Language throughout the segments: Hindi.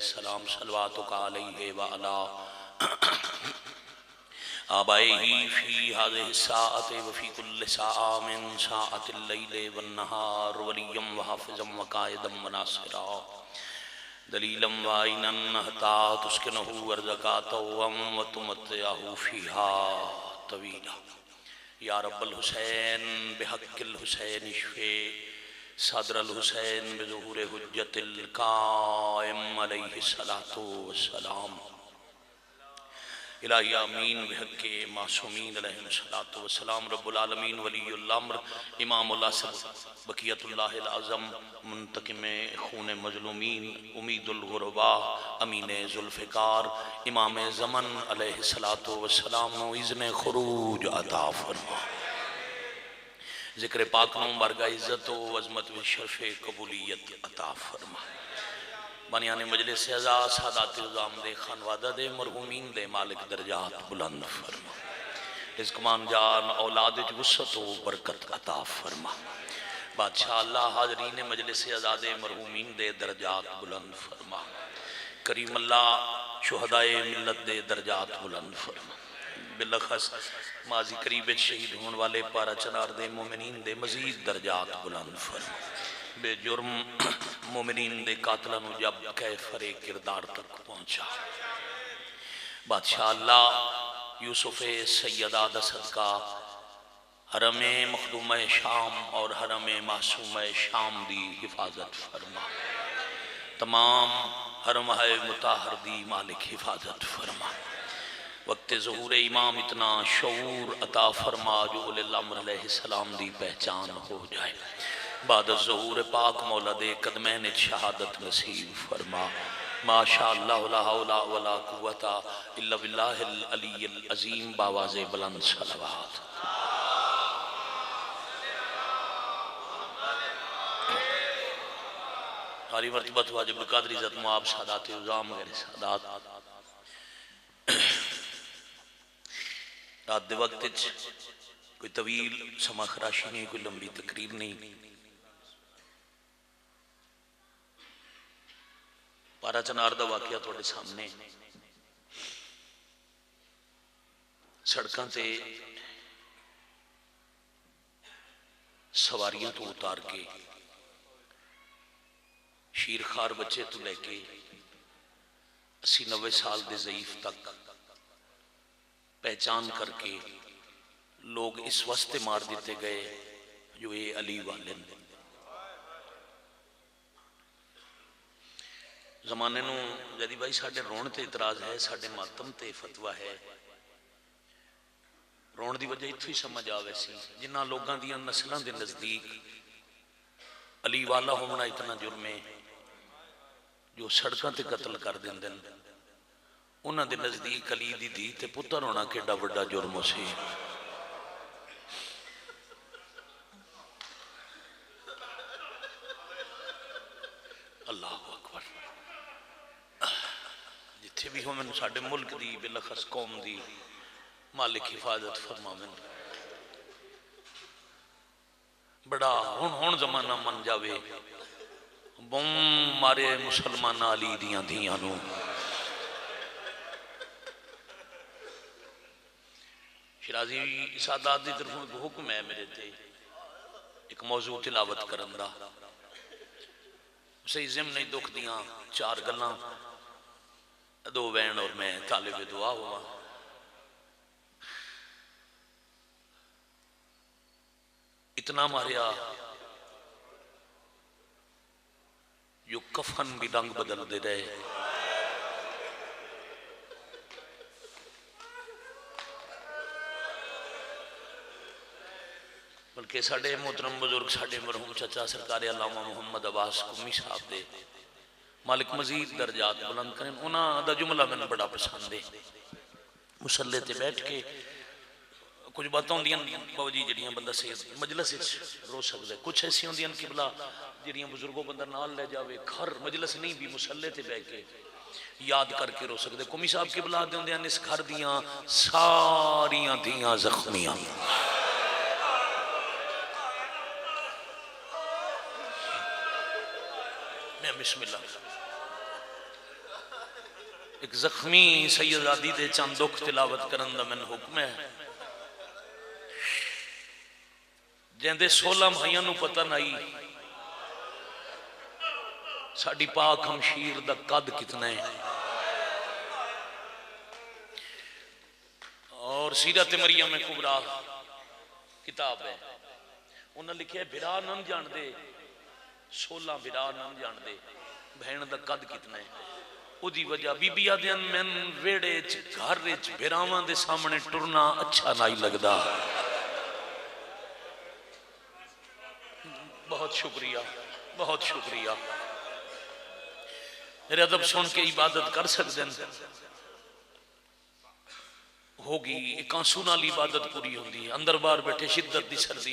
अलैहिस्सलाम सलवातुका अलैहि व अला आबाइही फी हाज़िहि साअति व फी कुल्लि साअ मिन साअतिल लैलि वन नहार वलिय्यम व हाफ़िज़म व क़ाइदम व नासिरा दलीलम व ऐनन हत्ता तुस्किनहु वर्ज़क़ातहु व तुमत्तिअहु फ़ीहा तवीला या रब्बल हुसैन बिहक़्क़िल हुसैन इश्फ़े सदरल हुसैन बिज़ुहूरि हुज्जतिल क़ाइम अलैहिस्सलातु वस्सलाम इलाही आमीन बिहक़्क़ि मासूमीन अलैहिस्सलातु वस्सलाम रब्बुल आलमीन वलीयुल अम्र इमामुल असर बक़ियतुल्लाहिल आज़म मुंतक़िमे खून मज़लूमीन उम्मीदुल ग़ुरबा अमीने ज़ुल्फ़िकार इमाम ज़मन अलैहिस्सलातु वस्सलाम नो इज़्ने ख़ुरूज अता फ़रमा ज़िक्र पाक नो बरगा इज़्ज़त व अज़मत व शरफ़ कबूलियत अता फ़रमा बनियाने मजलिस अज़ा सादात इज़ाम दे खानवादा दे मरहूमीन दे मालिक दर्जात बुलंद फरमा रिज़्क़मान जान औलाद वुसअत व बरकत अता फरमा बादशाह अल्लाह हाज़रीन मजलिस अज़ा दे मरहूमीन दे दर्जात बुलंद फरमा करीम अल्लाह शुहदाए मिल्लत दे दर्जात बुलंद फरमा बिलख़स माजी करीब शहीद होने वाले पारा चनार दे मोमिनीन दे मज़ीद दर्जात बुलंद फरमा बेजुर्म मोमिनीन दे कातलों को जब कैफरे किरदार तक पहुँचा बादशाह अल्लाह यूसुफ़ सैयदा दा सदका हरम मखदूम शाम और हरम मासूम शाम दी हिफाजत फरमा तमाम हरम है मुताहर दी मालिक हिफाजत फरमा वक्त ज़हूर इमाम इतना शऊर अता फरमा जो उलिल अम्र अलैहिस्सलाम दी पहचान हो जाए बाद ज़हूर पाक मौला दे कदमैन शहादत नसीब फरमा माशा अल्लाह ला हौला वला कुव्वता इल्ला बिल्लाहिल अलीय्यिल अज़ीम बावाज़े बुलंद सलवात हरी मर्तबत वाजिब क़द्र इज़्ज़त मुआब सादात उज़ाम गैर सादात रात दे वक्त कोई तवील समा खराशी नहीं कोई लंबी तकरीर नहीं पारा चनार दा वाकया तुहाडे सामने सड़कों से सवारियां तो उतार के शीरखार बच्चे तो लैके 80-90 साल के ज़ईफ तक पहचान करके लोग इस वास्ते मार दिते गए जो ये अली वाले ने जमाने नूं जदी भाई साडे रोण ते इतराज है साडे मातम ते फतवा है रोण की वजह इत्थों ही समझ आवे सी जिन्हां लोगों दी नस्लों के नज़दीक अली वाला होना इतना जुर्म है जो सड़कों ते कतल कर देंदे ने उन्हां दे नज़दीक अली दी धी ते पुत्र होना केडा वड्डा जुर्म सी अल्लाहु अकबर जिथे भी होवन साडे मुल्क दी बिलखस कौम दी मालिक हिफाजत फरमावन बड़ा हुण जमाना मन जावे बम मारे मुसलमान अली दियां धियां नूं शिराजी सादात दी तरफों एक हुक्म है मेरे ते एक मौजू तिलावत करन दा सही जिम नहीं दुख दियां 4 गल्लां दो बहन और मैं तालिब दुआ हुआ इतना मारिया जो कफन भी रंग बदल दे रहे बल्कि साडे मोहतरम बुजुर्ग साडे मरहूम चाचा सरकार अल्लामा मुहम्मद अब्बास कुमी साहब दे मालिक मजीद दर्जात बुलंद करें उन्होंने दा जुमला मैंने बड़ा पसंद है मुसल्ले ते बैठ के कुछ बातें होंदियां बाबा जी जड़ियां बंदा सेहत मजलिस रो सकता है कुछ ऐसी होंदियां किबला जड़ियां बुजुर्गों बंदा नाल ले जावे घर मजलिस नहीं भी मुसल्ले ते बैठ के याद करके रो सकते कुमी साहब किबला आते होंदे इस घर दियां सारियां धियां जख्मियां बिस्मिल्लाह एक जख्मी सैयदादी दे चंद दुख तिलावत करन दा मैनूं हुक्म है। जिंदे 16 भाइयों नूं पता नहीं साडी पाक हमशीर दा कद कितना है। और सीरत मरियम कुबरा किताब है, उन्हें लिखे बिरा नम जानते 16 बिरा नम जानते बहन का कद कितना है। उदी वजह बीबी आदि मैन वेड़े घर बिरावां दे सामने टुरना अच्छा नहीं लगता। बहुत शुक्रिया, बहुत शुक्रिया। मेरे अदब सुन के इबादत कर सकते हैं होगी। एक आंसू नाल इबादत पूरी होती है। अंदर बाहर बैठे शिद्दत की सर्दी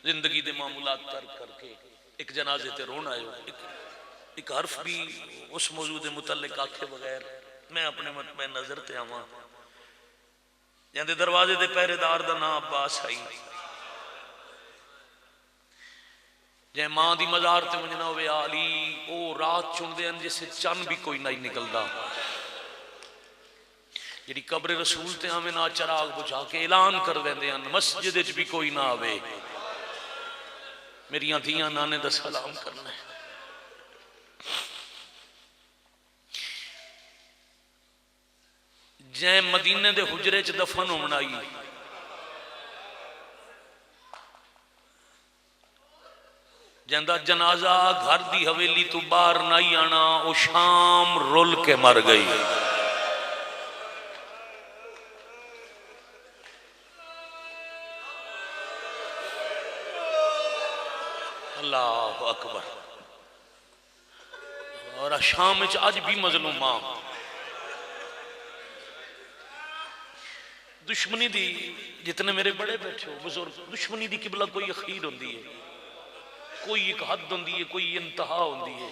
जिंदगी के मामूलात तर्क करके एक जनाजे ते रोना आयो, एक हर्फ भी उस मौजूद के मुतल्लिक आखे बगैर मैं अपने मत में नजर ते आवा। जंदे दरवाजे के पहरेदार का नाम अब्बास आई, जे मां की मजार ते वजना होवे आली, वो रात चुनते हैं जिसे चन भी कोई नहीं निकलता। जी कब्र रसूल ते आवे ना चराग बुझा के ऐलान कर देंगे हैं मस्जिद भी कोई ना आवे, मेरिया धियां नाने दा सलाम करना है। जै मदीने दे हुजरे च दफन होना आई, जंदा जनाजा घर दी हवेली तो बाहर नहीं आना, वो शाम रुल के मर गई। अल्लाह अकबर। और शाम अज भी मजलूमा दुश्मनी दी, जितने मेरे बड़े बैठे हो बुजुर्ग, दुश्मनी दी किबला कोई अखीर होंदी है, कोई एक हद होंदी है, कोई इंतहा होंदी है।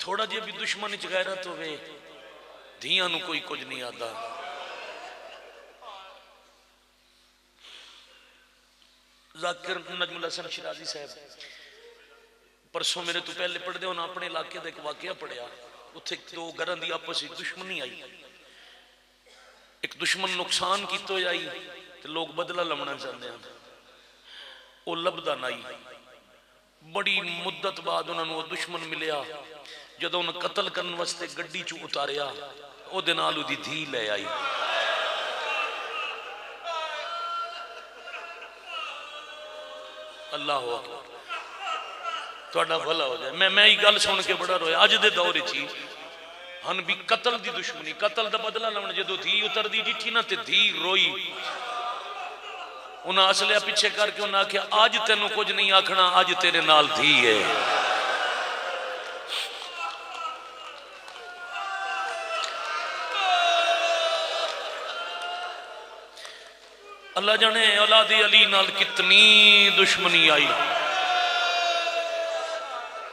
थोड़ा जिहा भी दुश्मन च गैरत होवे धियां नूं कोई कुछ नहीं आता। जाकिर नजमुल हसन शिराजी साहब परसों मेरे तो पहले पढ़ते हो ना, अपने इलाके का एक वाकया पढ़िया। उत्थे दो घरों की आपस में दुश्मनी आई, एक दुश्मन नुकसान कितो आई तो लोग बदला लवना चाहते हैं, वो लभदा नहीं। बड़ी मुद्दत बाद उन्होंने वो दुश्मन मिलया, जदों उन्हें कतल करने वास्ते गड्डी चू उतारिया, ओदे नाल उहदी धी ले आई। अल्लाह अकबर, तुहाडा भला हो जाए। मैं ये गल सुन के बड़ा रोया। अज दे दौर च हन भी कतल दी दुश्मनी, कतल दा बदला लवण, जदों धी उतरदी जिठी ना ते धी रोई। उन्हें असलिया पिछे करके उन्हें आख्या अज तेनों कुछ नहीं आखना, अज तेरे नाल धी है। अल्लाह जाने औलादी अली नाल कितनी दुश्मनी आई।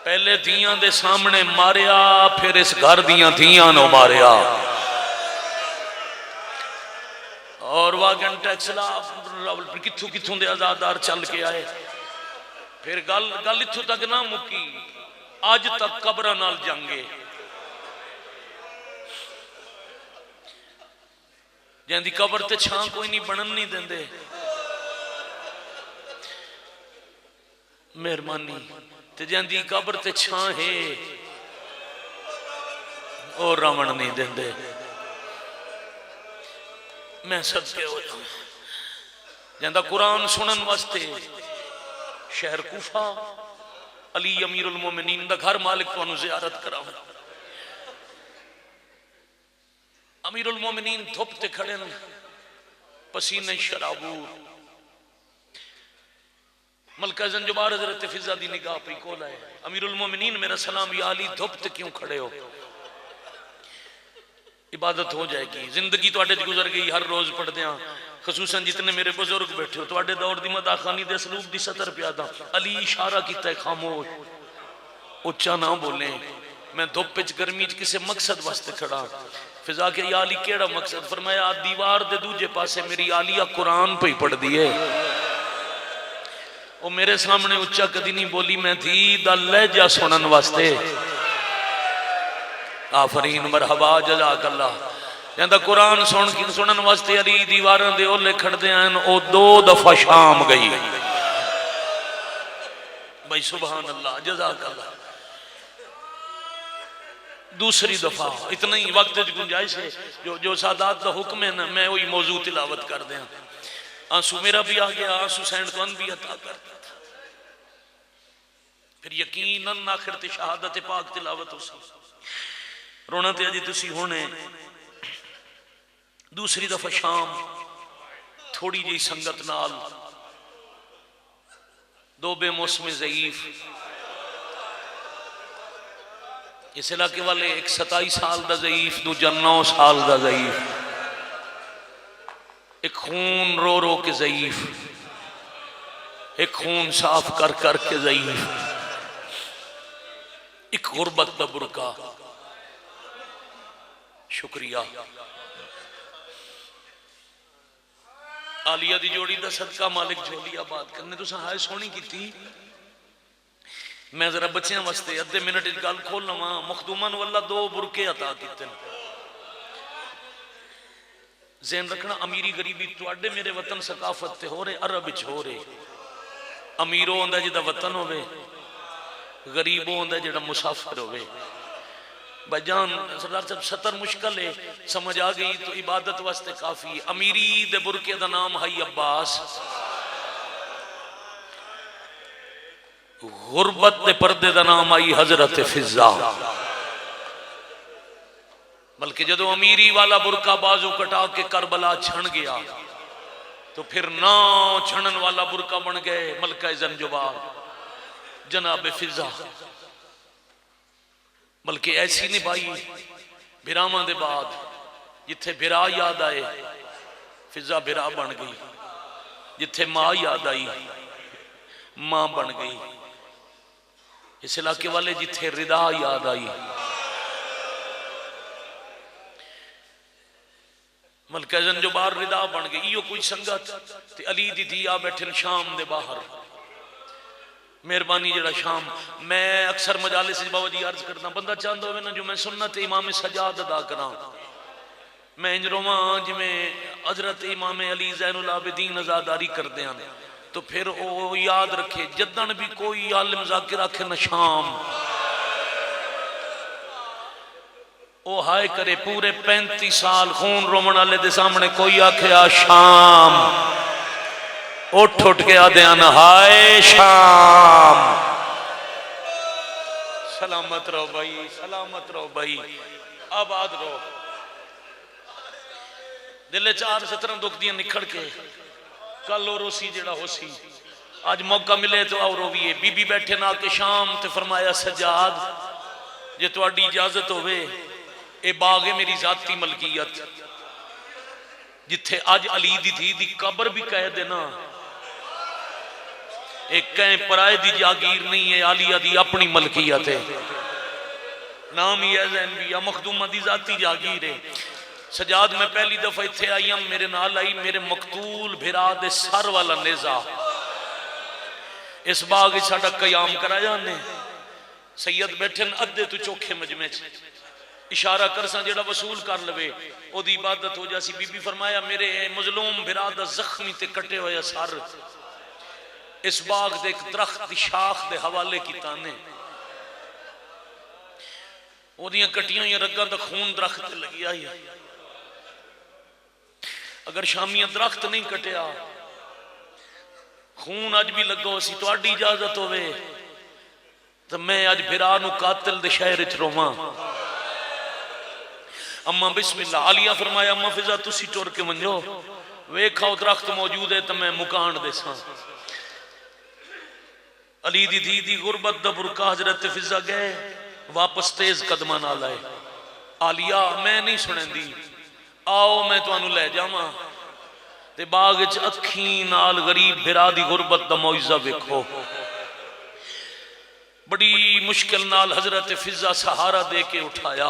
पहले धियां दे सामने मारिया, फिर इस घर दियां धियां नो मारिया। और वागन टैक्स किथों किथों दे आजादार चल के आए। फिर गल इथों तक ना मुकी, अज तक कब्र नाल जंगे। जिंदी कब्र ते छां कोई नहीं बनन नहीं देंदे। मेहरबानी ते जिंदी कब्र ते छां है और रमन नहीं देंदे। मैं सदके हो जाऊं, जिंदा कुरान सुनन वास्ते शहर कूफा अली अमीरुल मोमिनीन दा घर मालिक तुहानू जियारत कराऊं। अमीरुल मोमिनीन धुप ते खड़े न, पसीने शराबूर। मलका जंजुबार हजरत फिजा दी निगाह पे कोल आए, अमीरुल मोमिनीन मेरा सलाम, या अली धुप ते क्यों खड़े हो? इबादत हो जाएगी। जिंदगी तुहाडे च गुजर गई, हर रोज पढ़दे हां, खसूसन जितने मेरे बुजुर्ग बैठे हो, तुहाडे दौर दी मदाखानी दे असलूब दी सतर प्यादा। अली इशारा कीता है खामोश, उच्चा ना बोले। मैं धुप च गर्मी च किसी मकसद वास्ते खड़ा। फिजा के या अली केड़ा मकसद? फरमाया दीवार दे दूजे पासे मेरी आलिया कुरान पे ही पढ़ दिए, वो मेरे सामने उच्चा कदी नहीं बोली। मैं धी दा लहजा सुनन वास्ते आफरीन मरहबा जज़ाकल्लाह। कहता कुरान सुनन वास्ते अली दीवारां दे ओले खड़दे हैं, ओ 2 दफा शाम गई। भाई सुभान अल्लाह जज़ाकल्लाह। दूसरी दफा इतना ही वक्त गुंजाइश है, जो सादात का हुक्म है ना, मैं वही मौजू तिलावत कर दिया। आंसू मेरा भी आ गया, आंसू सैंड तो भी अता कर दिया। फिर यकीनन आखिर ते शहादत पाक तिलावत हो सी। रोना ते अजी तुसी होने। दूसरी दफा शाम थोड़ी जी संगत नाल, दो बेमौसम ज़ईफ, इस इलाके वाले एक 27 साल का ज़ईफ, दूजा 9 साल का ज़ईफ, एक खून रो रो के ज़ईफ, एक खून साफ कर कर के ज़ईफ, एक गुरबत का बुरका। शुक्रिया आलिया दी जोड़ी का सदका मालिक झोली आबाद करने। तुसा हाय सोहनी की। मैं जरा बच्चों वास्ते अद्धे मिनट गल खोल लवा। मखदूमा वाला 2 बुरके अता किते। ज़हन रखना, अमीरी गरीबी तुहाडे मेरे वतन सकाफत ते हो रहे, अरब विच हो रहे। अमीरों होंदा जिहदा वतन होवे, गरीबों होंदा जिहड़ा मुसाफिर होवे। भाईजान सरदार साहब 70 मुश्किल है, समझ आ गई तो इबादत वास्ते काफी। अमीरी दे बुरके दा नाम है अब्बास, गुरबत दे पर्दे दा नाम आई हजरत फिजा। बल्कि जदों अमीरी वाला बुरका बाजू कटा के करबला छन गया, तो फिर ना छनन वाला बुरका बन गए मलका ज़ंजुबार जनाब फिजा। बल्कि ऐसी निभाई बिरावां दे बाद, जिथे बिरा याद आए फिजा बिरा बन गई, जिथे मां याद आई मां बन गई। इस इलाके वाले जिथे रिदा याद आई मलका ज़ंजुबार रिदा बन गई। इो कोई संगत ते अली दी धी आ बैठे शाम दे बाहर। मेहरबानी जरा शाम, मैं अक्सर मजालिस बाबा जी अर्ज करता, बंदा चाहता हो ना जो मैं सुन्नत इमाम सजाद अदा करा, मैं इंज रोवा जिमें हजरत इमाम अली ज़ैनुल आबिदीन अज़ादारी करते हैं। तो फिर वो याद रखे, जदन भी कोई आलिम ज़ाकिर आखे न शाम, ओ हाय करे पूरे 35 साल खून रोमन वाले दे सामने कोई आखे आ शाम, उठ उठ के आदे हाय शाम। सलामत रहो भाई, सलामत रहो भाई, आबाद रहो। दिले 4 17 दुख दियां निखड़ के कल और रोसी जेड़ा होसी, आज मौका मिले तो और रोवीए। बीबी बैठे ना के शाम ते फरमाया सजाद जे तुहाडी इजाजत होवे, ए बाग है मेरी जाती मलकियत, जिथे अज अली दी धी दी कब्र भी कह देना, एक कहीं पराए दी जागीर नहीं है, आलिया दी अपनी मलकियत है। नाम ही है ज़ैनबिया, मखदूमा दी जाती जागीर है। सजाद मैं पहली दफा इत्थे आई हूं, मेरे नाल आई मेरे मकतूल भिरा दे सर वाला नेजा। इस बाग साडा कयाम कराया ने, सैयद बैठे अद्धे तो चोखे मजमे च, इशारा करसा जेड़ा वसूल कर लवे ओदी इबादत हो जासी। बीबी फरमाया मेरे मजलूम भिरा दा जख्मी ते कटे होया सर इस बाग दे एक दरख्त दी शाख दे हवाले कीता ने, ओदियां कटियां हुई रगां दा खून दरख्त ते लगी आई। अगर शामियां दरख्त नहीं कटिया, खून अज भी लगो सी, तुहाडी इजाजत होवे तो मैं अज भिरा नू कातिल दे शहर च रोवां। अम्मा बिस्मिल्लाह। आलिया फरमाया अम्मा फिजा तुसी टुर के मंजो, वेखाओ दरख्त मौजूद है तो मैं मुकान देसा। अली दी धी दी गुरबत दा बुरका हजरत फिजा गए वापस तेज कदमां नाल आए। आलिया मैं नहीं सुनेंदी, आओ मैं तुहानू लै जावां ते बाग च अखी नाल गरीब भिरा दी गुरबत दा मौइजा वेखो। बड़ी मुश्किल नाल हजरत फिजा सहारा दे के उठाया।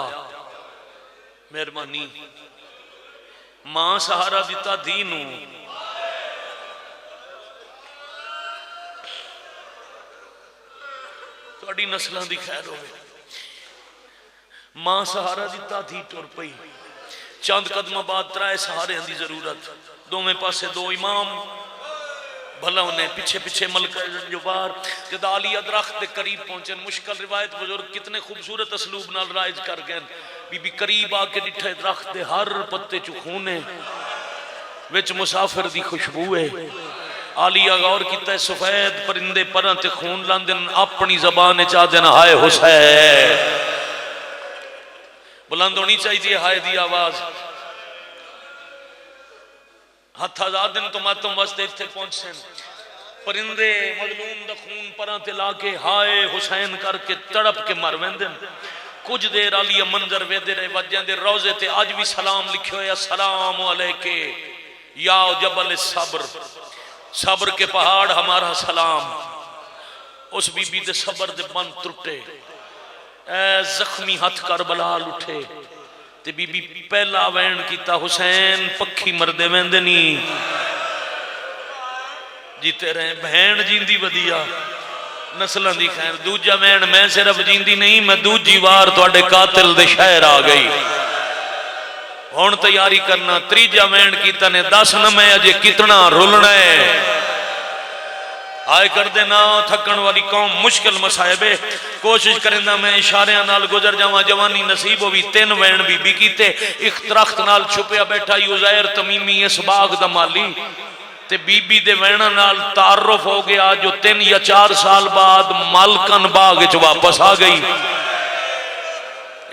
मेहरबानी मां सहारा दिता धी नू, तुहाडी नस्लां दी खैर होवे। मां सहारा दिता थी टुर पई। चंद कदम बाद त्राए सहारे की जरूरत, दोवें पासे दो इमाम। भला उन्हें पीछे पीछे मलका जुबार जब आलिया दरख्त के करीब पहुंचे, मुश्किल रिवायत बुजुर्ग कितने खूबसूरत असलूब नाल राइज कर गए। बीबी करीब आके डिठे दरख्त के हर पत्ते चु खून है, विच मुसाफिर दी खुशबू है। आलिया गौर किया, सफेद परिंदे पर खून लांदे, अपनी जबान चाह देना हाय हुसैन। बुलंद होनी चाहिए हाय दी आवाज। हथ आजाद दिन तो मातम वास्ते इत्थे पहुंचे, परिंदे मजलूम दा खून परां ते ला के हाय हुसैन करके तड़प के मर वेंदे। कुछ देर आलिया मंजर वेदे रहे, वजह दे रोजे ते अज भी सलाम लिखे हुए, अस्सलाम अलैके या जबल सब्र, सब्र के पहाड़ हमारा सलाम। उस बीबी दे सब्र दे बंद टुटे, ऐ जख्मी हथ करबला उठे ते बीबी पहला वैन किया, हुसैन पक्षी मरदे वेंदे नी, जीते रहे बहन जींदी वधिया नस्लों की खैर। दूजा वैन मैं सिर्फ जींदी नहीं, मैं दूजी वार तुहाडे कातिल दे शहर आ गई, हुण तैयारी करना। तीजा वैन कीता ने, दस न मैं अजे कितना रुलना है। आए कर देना थकन वाली कौम, मुश्किल मसायबे, कोशिश करेंदा मैं इशारियां नाल गुजर जावां। जवानी नसीब होवी, 3 वैन बीबी कीते। एक दरख्त नाल छुपया बैठा युज़ैर तमीमी, इस बाग दा माली, ते बीबी दे वैना नाल तारुफ हो गया, जो 3 या 4 साल बाद मालकन बाग च वापस आ गई।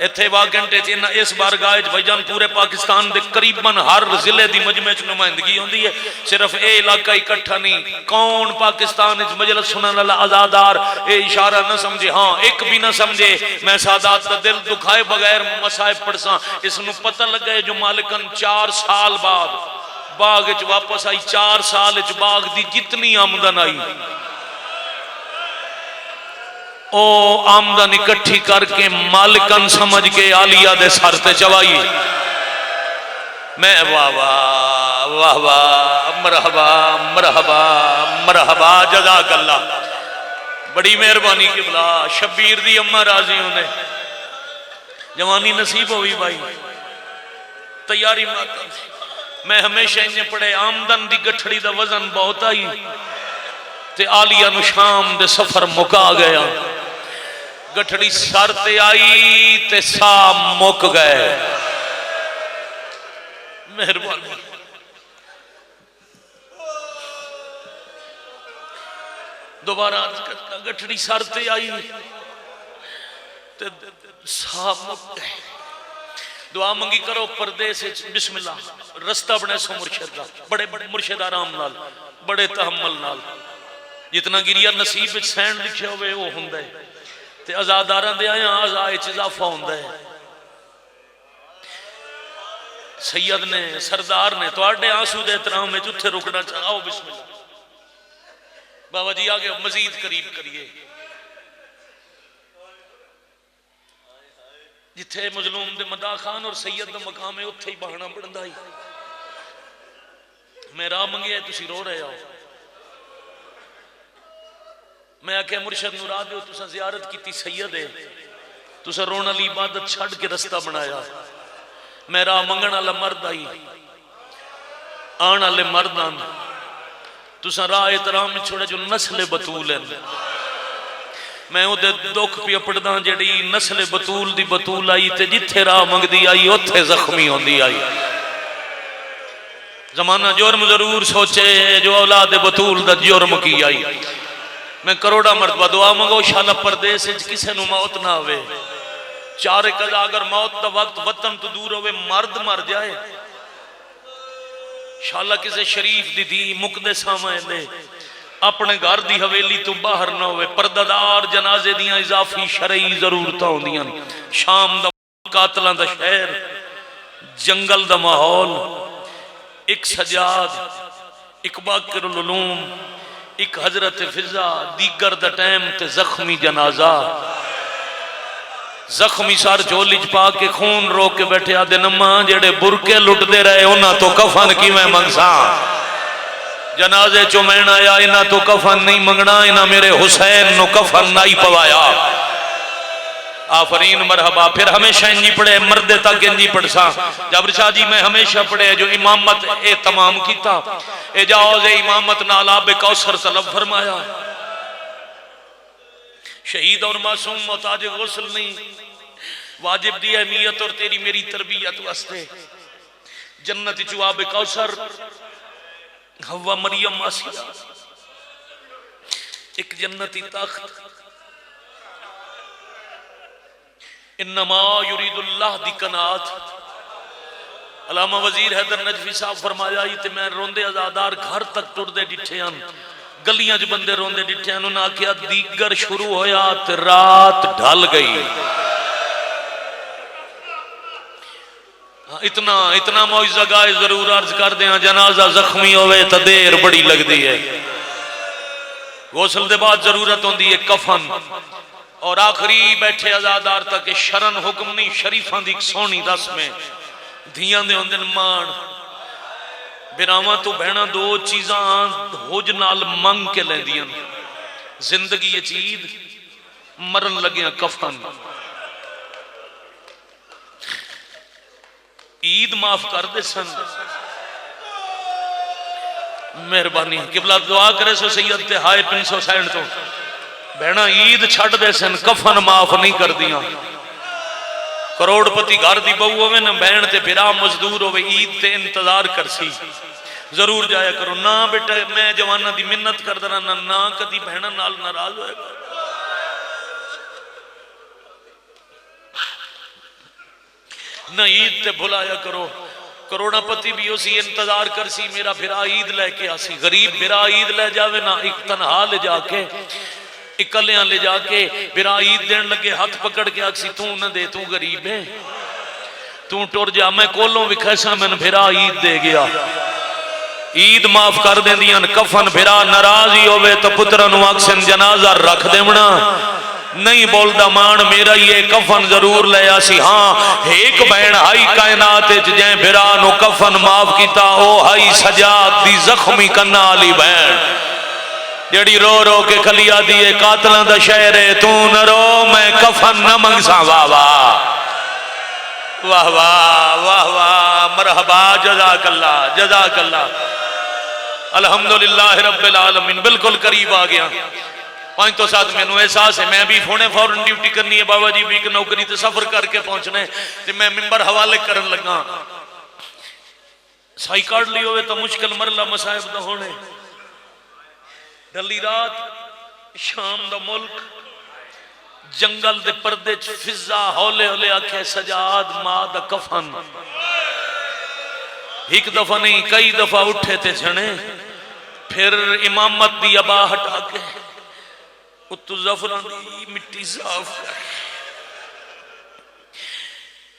इत्थे 2 घंटे इस बार गाय भाईजान पूरे पाकिस्तान दे करीबन हर जिले की मजमे च नुमाइंदगी होंदी है, सिर्फ ये इलाका इकट्ठा नहीं। कौन पाकिस्तान मजलिस सुनने वाला आजादार ये इशारा न समझे, हाँ एक भी न समझे मैं सादात का दिल दुखाए बगैर मसाइब पढ़सा। इसनू पता लगा जो मालिकन 4 साल बाद बाग च वापस आई, 4 साल च बाग दी जितनी आमदन आई ओ आमदन इकट्ठी करके मालिकन समझ के आलिया दे सर ते चवाई। मैं वाह वाह वाह वाह मरहबा मरहबा मरहबा जज़ाकल्लाह, बड़ी मेहरबानी किबला। शबीर दी अम्मा राजी होने, जवानी नसीब होई भाई, तैयारी माता। मैं हमेशा इंज पढ़े, आमदन दी गठड़ी दा वजन बहुत आई ते आलिया नु शाम दे सफर मुका गया। गठड़ी सर ते आई ते सा मुक गए। मेहरबानी दोबारा गठड़ी सर ते आई ते सा मुक गए। दुआ मंगी करो परदेस बिस्मिल्लाह, रस्ता बने सो मुर्शिद दा, बड़े बड़े मुर्शिद आराम नाल, बड़े तहम्मुल नाल। जितना गिरिया नसीब सहन लिखे होवे वो हुंदा है ते आजादारां दे आया आज़ाए च इजाफा हुंदा है। सैयद ने सरदार ने तुहाडे आंसू दे एहतराम में उत्थे रुकना चाहो। बिस्मिल्लाह बाबा जी आगे मजीद करीब करिए। जिथे मजलूम दे मदा खान और सैयद दा मकाम है उत्थे ही बहाना बनदा ही। मैं राह मंगिया तुसी रो रहे हो, मैं आख्या मुर्शद नू राह दो, तुसा जियारत की सैयद है, तुसा रोन वाली इबादत छड़ के रस्ता बनाया। मैं राह मंगण वाला मर्द आई, आने वाले मर्द आन, तुसा राह एहतराम छोड़े जो नस्ल बतूल है। मैं उहदे दुख पिया पढ़दा जिहड़ी नस्ल बतूल दी बतूल आई ते जिथे राह मंगदी आई उत्थे जख्मी होंदी आई। जमाना जुर्म जरूर सोचे जो औलाद बतूल दा जुर्म की आई। मैं करोड़ा मरतबा दुआ मंगो शाला परदेस किसी नू मौत ना आवे। 4 कदा अगर मौत दा वक्त वतन तो दूर होवे, मर्द मर जाए, शाला किसी शरीफ दी धी मुकदे सामने अपने घर दी हवेली तो बाहर ना होवे। परदादार जनाजे दियां इजाफी शरई जरूरतां होंदियां। शाम दा कातलां दा शहर, जंगल दा माहौल, एक सजाद, एक बाकिरुल उलूम, एक हजरत फिजा, दीगर दा टाइम ते जख्मी जनाजा। जख्मी सर झोली च पा के खून रोक के बैठे आदे नम्मा जेड़े बुरके लुटते रहे उन्हां तो कफन किवें मंगसा। जनाजे चो मैं आया इन्हां तो कफन नहीं मंगना, इन्हां मेरे हुसैन नु कफन नहीं पवाया। आफरीन मरहबा। फिर हमेशा इंजी पढ़े, मर्दे तक इंजी पढ़सा। जबर शाह जी मैं हमेशा पढ़े जो इमामत ए तमाम किता, एजाज इमामत नाल आब कौसर तलब फरमाया। शहीद और मासूम मोहताज गुस्ल नहीं, वाजिब दी अहमियत और तेरी मेरी तरबियत वास्ते जन्नत चु आब कौसर, हवा मरियम आसिया, एक जन्नती तख्त। इन्नमा युरीदुल्लाह दी कनात। अलामा वजीर हैदर नजफी साहब फरमाया ही ते मैं रोंदे आजादार घर तक टुरदे डिठे हन, गलियां च बंदे रोंदे डिठे हन। उन्हें आख्या दीगर शुरू होया ते रात ढल गई। इतना इतना मौइज़ा गाए जरूर अर्ज कर दें, जनाजा जख्मी होवे तो देर बड़ी लगती है। गुस्ल दे बाद जरूरत होती है कफन, और आखिरी बैठे आजादार तक शरण हुक्म नहीं, शरीफा दी सोहनी दस में धियां दे होंदे मान। बिरावां तो बहना दो चीज़ां होज नाल मंग के लैंदियां, जिंदगी ईद, मरन लगे कफन। ईद माफ कर दे सन, मेहरबानी किबला दुआ करे सो सैयद ते हाय 360 तो बहना ईद छड़ दे सन, कफन माफ नहीं कर दिया। करोड़पति घर दी बहू होवे ना बहन ते फिरा मजदूर होवे, ईद ते इंतजार कर सी जरूर जाया करो ना बेटा। मैं जवाना दी मिन्नत करदा रहना ना कदी बहना नाल नाराज होएगा। ना ईद ते भुलाया करो। करोड़पति भी उसी इंतजार कर सी मेरा फिरा ईद लेके आसी। गरीब फिरा ईद ले जावे ना, एक तनहा ले जाके इकलियां ले जाके फिरा ईद देन लगे हाथ पकड़ के आखसी तू न दे, तू गरीब है, तू टुर जा। मैं कोलों विखैसा मैंने फिरा ईद दे गया। ईद माफ कर देंदियां। कफन फिरा नाराज ही होवे तो पुत्र आखसन जनाजा रख देवना, नहीं बोलता मान मेरा ये कफन जरूर ले आसी। हाँ एक बहन हाई कायनात जै फिरा नो कफन माफ किया, ओ हाई सजाद दी जख्मी कन्ना वाली बहन जड़ी रो रो के खलिया दिए कातलों का शहर है। तू न रो मैं कफन न मंगसा। वाह वाह वाह वाह वाह वाह मरहबा, जज़ाकल्लाह जज़ाकल्लाह, अल्हम्दुलिल्लाह रब्बिल आलमीन। बिल्कुल करीब आ गया। 5 तो 7 मैनू एहसास है मैं भी हुणे फौरन ड्यूटी करनी है। बाबा जी भी एक नौकरी तो सफर करके पहुंचना है, तो मैं मिंबर हवाले करन लगा। साई काट ली होवे तो मुश्किल मरला मसाइब दा होने। डली रात, शाम दा मुल्क, जंगल दे पर्दे च फिजा हौले हौले आखे सजाद मां दा कफन। एक दफा नहीं कई दफा उठे ते छने, फिर इमामत दी अबा हटा के उत्तु ज़फ़रान दी मिट्टी साफ कर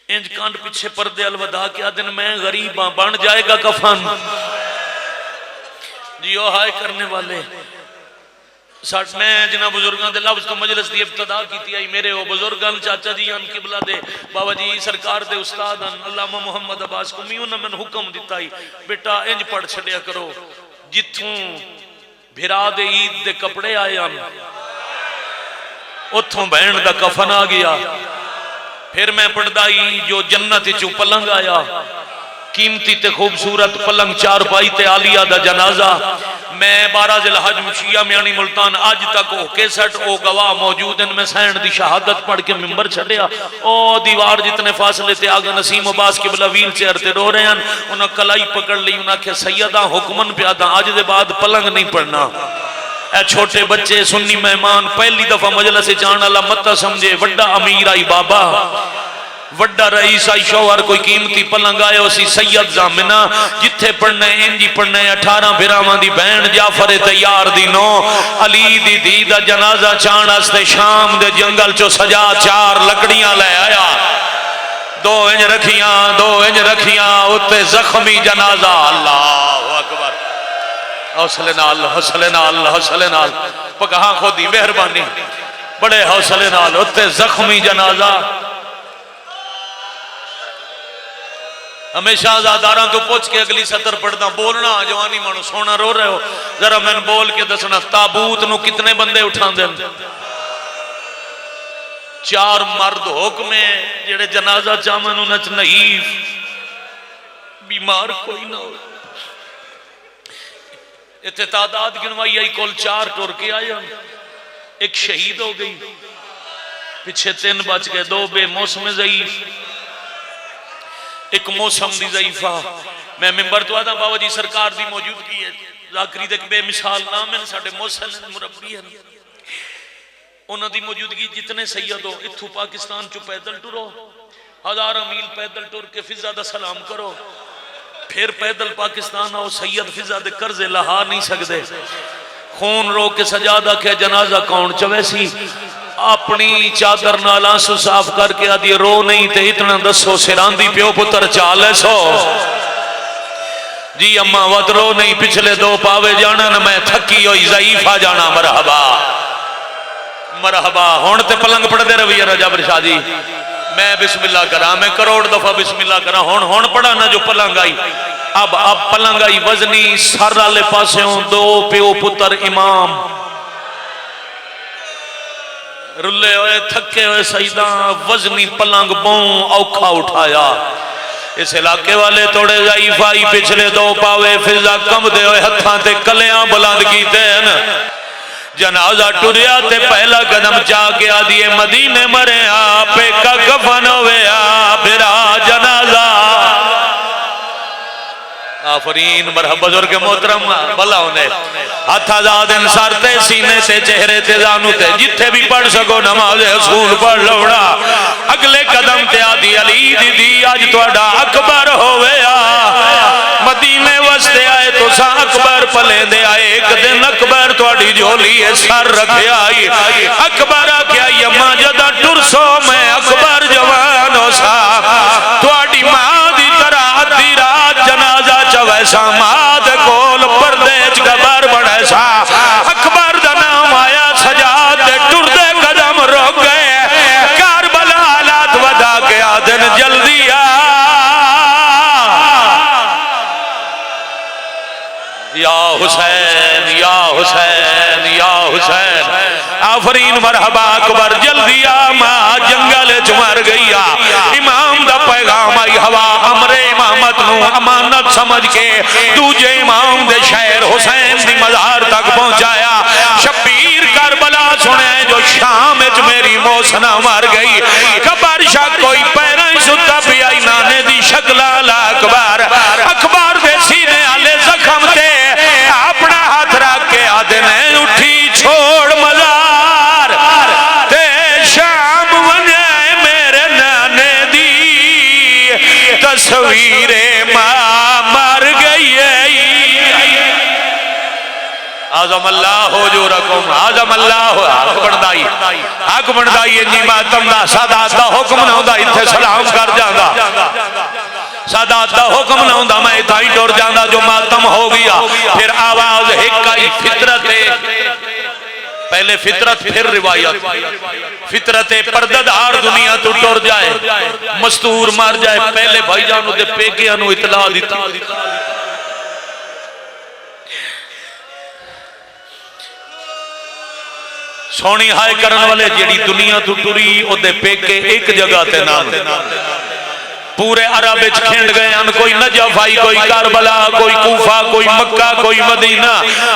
इंज कांड पीछे पर्दे अलवदा के दिन मैं गरीब हाँ बन जाएगा कफन। जियो हाय करने वाले मैं जिन्होंने बुजुर्गों के लफ्ज तो मजलिस की इब्तदा की आई। मेरे वो बुजुर्ग चाचा जी अन किबला दे बाबा जी सरकार दे उस्ताद अन अल्लामा मुहम्मद अब्बास कुमी, उन्हें मैंने हुक्म दिता ही बेटा इंज पढ़ छड़िया करो जिथों भिरा दे ईद दे कपड़े आए हैं उथों बहन दा कफन आ गया। फिर मैं पढ़दा ही जो जन्नत चू पलंग आया, कीमती ते खूबसूरत पलंग चारपाई ते आलिया दा जनाजा। मैं 12 ज़िलहज मुशिया म्यानी मुल्तान अज तक ओ कैसेट ओ गवाह मौजूद हैं। मैं सैन दी शहादत पढ़ के मिंबर छड़िया, ओ दीवार जितने फासले ते आगा नसीम अब्बास किबला व्हील चेयर ते रो रहे हैं। उन्हें कलाई पकड़ ली, उन्हें आख्या सैयदा हुक्मन प्यादा अज दे बाद पलंग नहीं पढ़ना। ए छोटे बच्चे सुन्नी मेहमान पहली दफा मजलिस जाने वाला मत समझे, वड्डा अमीर आई बाबा वड्डा रईस आई शौहर कोई कीमती पलंग आयो सी सैयद जामिना जिथे पढ़ने इंजी पढ़ने 18 फिरावां दी बहन जाफर तैयार दी नो अली दी धी दा जनाजा चाण वास्ते शाम दे जंगल चो सजा 4 लकड़ियां ले आया। 2 इंज रखियां उत्ते जख्मी जनाजा। अल्लाह अकबर। हौसले नाल पकहा खोदी मेहरबानी बड़े हौसले नाल उत्ते जख्मी जनाजा। हमेशा आजादारा तो पूछ के अगली सतर पढ़ना बोलना जवानी मानो सोना रो रहे हो जरा मैंने बोल के दसना ताबूत नु कितने बंदे उठा दे चार मर्द हुक्म जेड़े जनाजा चावन उन्हां च नहीफ बीमार कोई ना हो। इत्थे तादाद गिनवाई आई कुल 4 टुर के आए, एक शहीद हो गई, पिछे 3 बच गए, 2 बेमौसम ज़ईफ, एक मौसम दी ज़ईफा। मैं मिंबर तो आदा बाबा जी सरकार दी मौजूदगी है ज़ाकरी दे बेमिसाल नाम है साडे मौसल मुरब्बी हैं, उन्हां दी मौजूदगी जितने सैयद हो इत्थों पाकिस्तान चो पैदल टुरो, 1000 मील पैदल टुर के फिजा दा सलाम करो, फिर पैदल पाकिस्तान आओ। सैयद फिजा दे कर्जे लहा नहीं सकते, खून रो के सजादा के जनाजा कौन चवैसी, अपनी चादर नाल आंसू साफ करके आदि रो नहीं ते इतना दसो सिरांदी प्यो पुत्र चाल सो जी अम्मा वत रो नहीं, पिछले 2 पावे जाना न मैं थकी होई ज़ईफा जाना। मरहबा मरहबा। हुण ते पलंग पढ़दे रवैया रजाबर शाह जी, मैं बिस्मिल्लाह करा, मैं करोड़ दफा बिस्मिल्लाह करा, हुण पढ़ा ना जो पलंग आई। अब पलंग आई वजनी सर वाले पासों 2 प्यो पुत्र इमाम रुले हुए थके हुए सईदा वजनी पलंग बहु औखा उठाया। इस इलाके वाले थोड़े ज़ईफाई पिछले 2 पावे फिजा कंबदे हुए हत्थां ते कलियां बुलंद कीते हैं। जनाजा टुरिया ते पहला कदम जाके आदिए मदीने मरे आपे का कफन होवे फिरा जनाजा। आफरीन मरहबा बुजुर्ग मोहतरम भला होने हाथ आजाद सर ते सीने ते चेहरे ते जानू ते जिथे भी पढ़ सको नमाज रसूल पढ़ लौड़ा। अगले कदम ते आदि अली दीदी अज तुहाडा अकबर होवे मदीने वसते आए तो अकबर पले दे आए। एक दिन अकबर तुहाडी झोली सर रखे आई। अकबर आख्या अम्मा जदा टुरसो मैं अकबर जवान हो सा तुहाडी मां दी तरह अद्धी रात जनाजा वैसा माद कोल पर्दे च गबर बने सा। अकबर दा नाम आया सजाद दे टुरदे कदम रुक गए। करबला हालात वधा के आदन जल्दी आ या हुसैन या हुसैन या हुसैन। आफरीन मरहबा अकबर जल्दी आ मां जंगल च मर गई। इमाम दा पैगाम आई हवा अमरे इमामत नू अमानत समझ के दूजे इमाम दे शहर हुसैन दी मज़ार तक पहुंचाया। शबीर करबला सुने जो शाम च मेरी मोसना मर गई। खबर शा कोई पैरा ही सुता पिया नाने दी शक्ल ला अकबर। अकबर दे सीने आले जख्म ते अपना हाथ रख के आदे ने उठी छोड़ मज़ार ते शाम वने मेरे नाने दी तस्वीरे मां मर गई। आज़म अल्लाह हो जो रकम आज़म अल्लाह हक बनदाई जी मातम दा सादात दा हुक्म ना होंदा इत्थे सलाम कर जांदा। सादात दा हुक्म ना होंदा मैं इत्थे ही टुर जांदा। जो मातम हो गया फिर आवाज एक आई फितरत पहले फितरत फिर रिवायत। फितरत पर्दादार दुनिया तो टुर जाए मस्तूर मर जाए पहले भाईजान दे पेकियां नू इतला दी। सोनी हाय करन वाले जेड़ी दुनिया तो टुरी ओदे पेके एक जगह ते ना पूरे अरब विच खिंड गए हैं। कोई नजफ आई कोई करबला कोई कूफा कोई मक्का कोई मदीना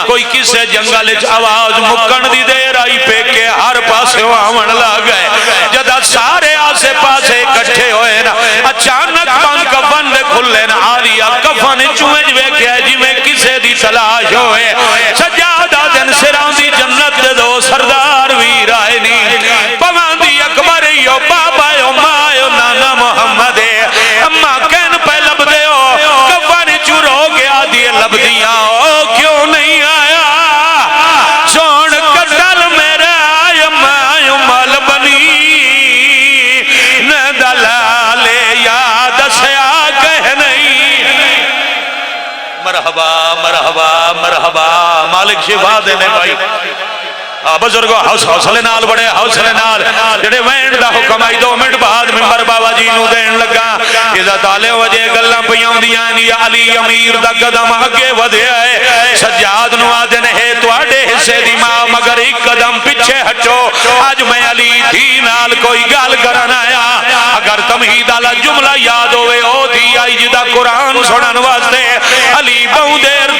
कोई किसे जंगल च आवाज मुक्कण दी देर आई पेके हर पासे आवन लग गए। जदा सारे आसे पासे इकट्ठे होए ना अचानक बंद कफन दे खुले ना आलिया कफन चुए वेख्या जिवें किसे दी तलाश होए। सजादा दिन सिरां दी जन्नत दे दो सरदार वीर आए नी पवांदी अकबर यो बाबा यो मां यो नाना मोहम्मद अम्मा कहन पे लब दे कफन चुरो गया दिए लब दिया क्यों नहीं आया सोन कटल मेरा मल बनी न दलाले याद सया कह नहीं। मरहबा मरहबा मरहबा मालिक शिफा देने भाई बुजुर्गो हौसले नाल बड़े हौसले नाल जेडे वैन दा हुक्म आई 2 मिनट बाद मिंबर बाबा जी नू देन लगा। इज्जत आले वजे गल्लां पईयां हुंदियां या अली अमीर दा कदम अगे वधिया है सज्जाद नु आदन है तुहाडे हिस्से दी मां मगर एक कदम पीछे हटो आज मैं अली दी नाल कोई गल करन आया अगर तमहीद वाला जुमला याद होवे ओ दी आई जिदा कुरान सुनन वास्ते अली बहु देर